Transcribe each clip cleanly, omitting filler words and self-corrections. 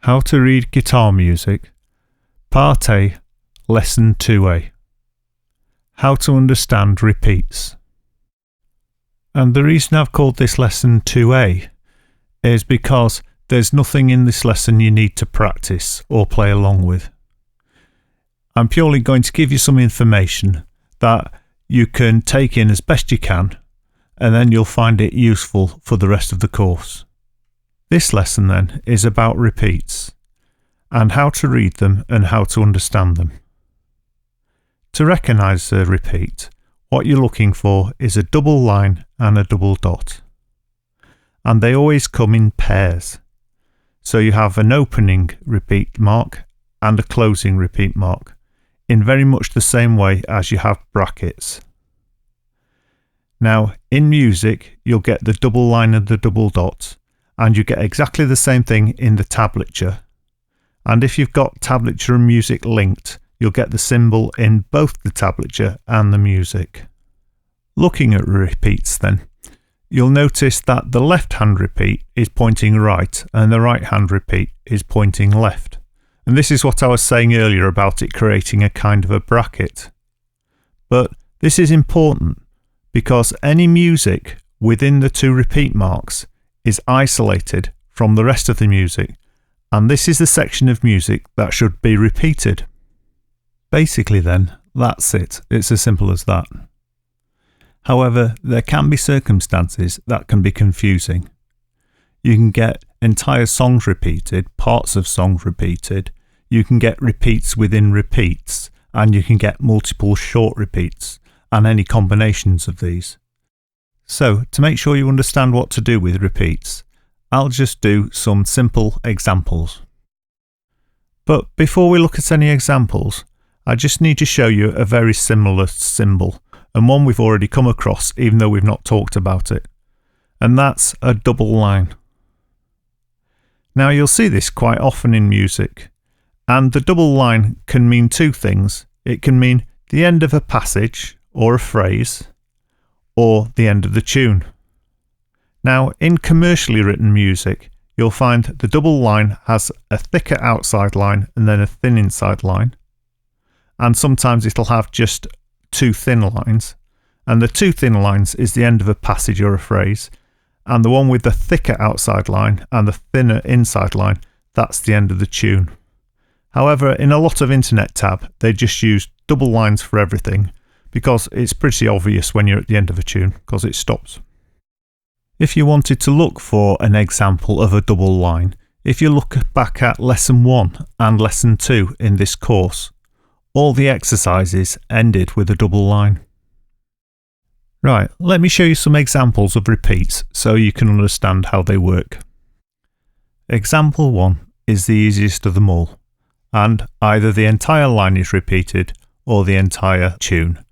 How to read guitar music, Part A, Lesson 2A. How to understand repeats. And the reason I've called this Lesson 2A is because there's nothing in this lesson you need to practice or play along with. I'm purely going to give you some information that you can take in as best you can, and then you'll find it useful for the rest of the course. This lesson then is about repeats and how to read them and how to understand them. To recognise a repeat, what you're looking for is a double line and a double dot. And they always come in pairs. So you have an opening repeat mark and a closing repeat mark in very much the same way as you have brackets. Now, in music, you'll get the double line and the double dot, and you get exactly the same thing in the tablature. And if you've got tablature and music linked, you'll get the symbol in both the tablature and the music. Looking at repeats then, you'll notice that the left hand repeat is pointing right and the right hand repeat is pointing left. And this is what I was saying earlier about it creating a kind of a bracket. But this is important because any music within the two repeat marks is isolated from the rest of the music, and this is the section of music that should be repeated. Basically then, that's it. It's as simple as that. However, there can be circumstances that can be confusing. You can get entire songs repeated, parts of songs repeated, you can get repeats within repeats, and you can get multiple short repeats, and any combinations of these. So, to make sure you understand what to do with repeats, I'll just do some simple examples. But before we look at any examples, I just need to show you a very similar symbol, and one we've already come across even though we've not talked about it. And that's a double line. Now you'll see this quite often in music, and the double line can mean two things. It can mean the end of a passage or a phrase, or the end of the tune. Now, in commercially written music, you'll find the double line has a thicker outside line and then a thin inside line. And sometimes it'll have just two thin lines. And the two thin lines is the end of a passage or a phrase. And the one with the thicker outside line and the thinner inside line, that's the end of the tune. However, in a lot of internet tab, they just use double lines for everything, because it's pretty obvious when you're at the end of a tune, because it stops. If you wanted to look for an example of a double line, if you look back at Lesson 1 and Lesson 2 in this course, all the exercises ended with a double line. Right, let me show you some examples of repeats so you can understand how they work. Example 1 is the easiest of them all, and either the entire line is repeated or the entire tune.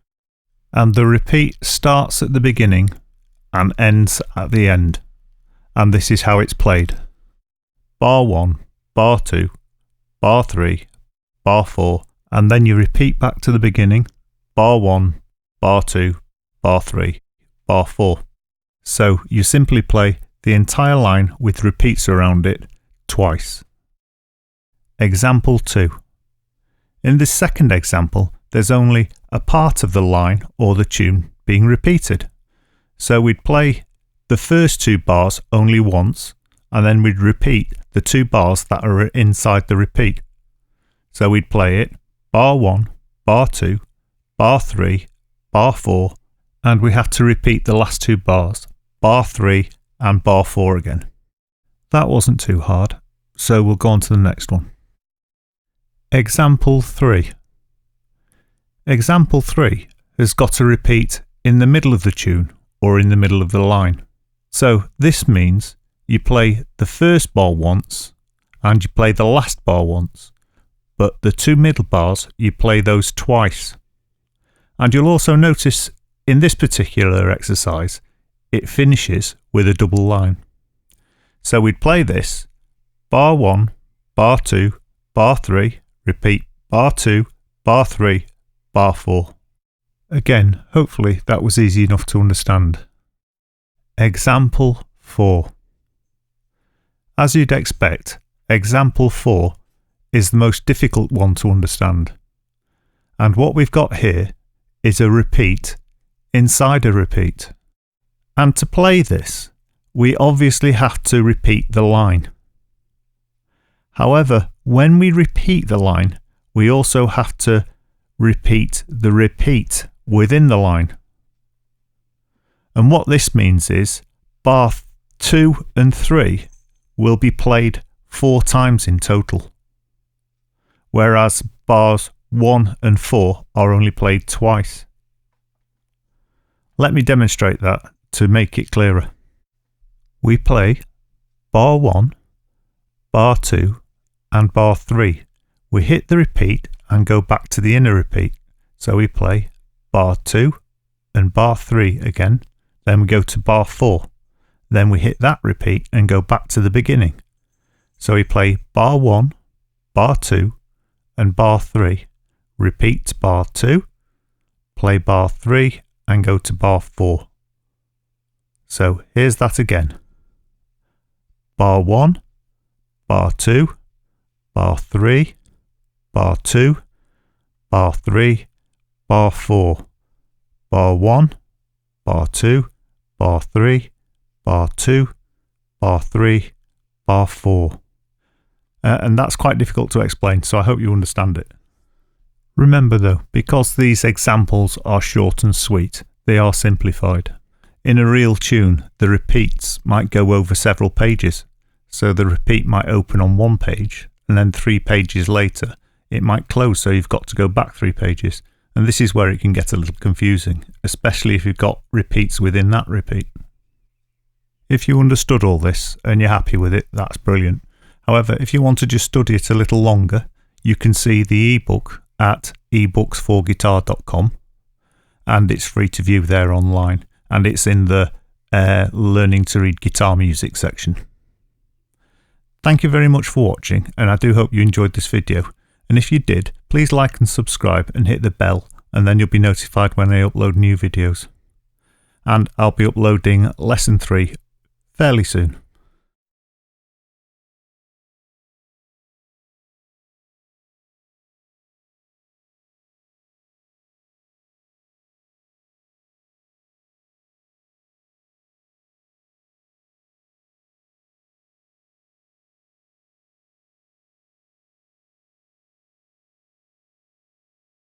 And the repeat starts at the beginning and ends at the end, and this is how it's played. Bar 1, bar 2, bar 3, bar 4, and then you repeat back to the beginning, bar 1, bar 2, bar 3, bar 4. So you simply play the entire line with repeats around it twice. Example 2. In this second example, there's only a part of the line or the tune being repeated. So we'd play the first two bars only once, and then we'd repeat the two bars that are inside the repeat. So we'd play it bar 1, bar 2, bar 3, bar 4, and we have to repeat the last two bars, bar 3 and bar 4 again. That wasn't too hard, so we'll go on to the next one. Example 3. Example 3 has got a repeat in the middle of the tune or in the middle of the line. So this means you play the first bar once and you play the last bar once, but the two middle bars you play those twice. And you'll also notice in this particular exercise it finishes with a double line. So we'd play this bar 1, bar 2, bar 3, repeat bar 2, bar 3, bar 4. Again, hopefully that was easy enough to understand. Example 4. As you'd expect, example 4 is the most difficult one to understand. And what we've got here is a repeat inside a repeat. And to play this, we obviously have to repeat the line. However, when we repeat the line, we also have to repeat the repeat within the line. And what this means is bar 2 and 3 will be played 4 times in total, whereas bars 1 and 4 are only played twice. Let me demonstrate that to make it clearer. We play bar 1, bar 2 and bar 3. We hit the repeat and go back to the inner repeat. So we play bar 2 and bar 3 again, then we go to bar 4. Then we hit that repeat and go back to the beginning. So we play bar 1, bar 2 and bar 3. Repeat bar 2, play bar 3 and go to bar 4. So here's that again. Bar 1, bar 2, bar 3, bar 2, bar 3, bar 4, bar 1, bar 2, bar 3, bar 2, bar 3, bar 4. And that's quite difficult to explain, so I hope you understand it. Remember though, because these examples are short and sweet, they are simplified. In a real tune, the repeats might go over several pages. So the repeat might open on one page, and then 3 pages later, it might close, so you've got to go back 3 pages. And this is where it can get a little confusing, especially if you've got repeats within that repeat. If you understood all this and you're happy with it, that's brilliant. However, if you want to just study it a little longer, you can see the ebook at ebooks4guitar.com, and it's free to view there online, and it's in the Learning to Read Guitar Music section. Thank you very much for watching, and I do hope you enjoyed this video. And if you did, please like and subscribe and hit the bell, and then you'll be notified when I upload new videos. And I'll be uploading lesson 3 fairly soon.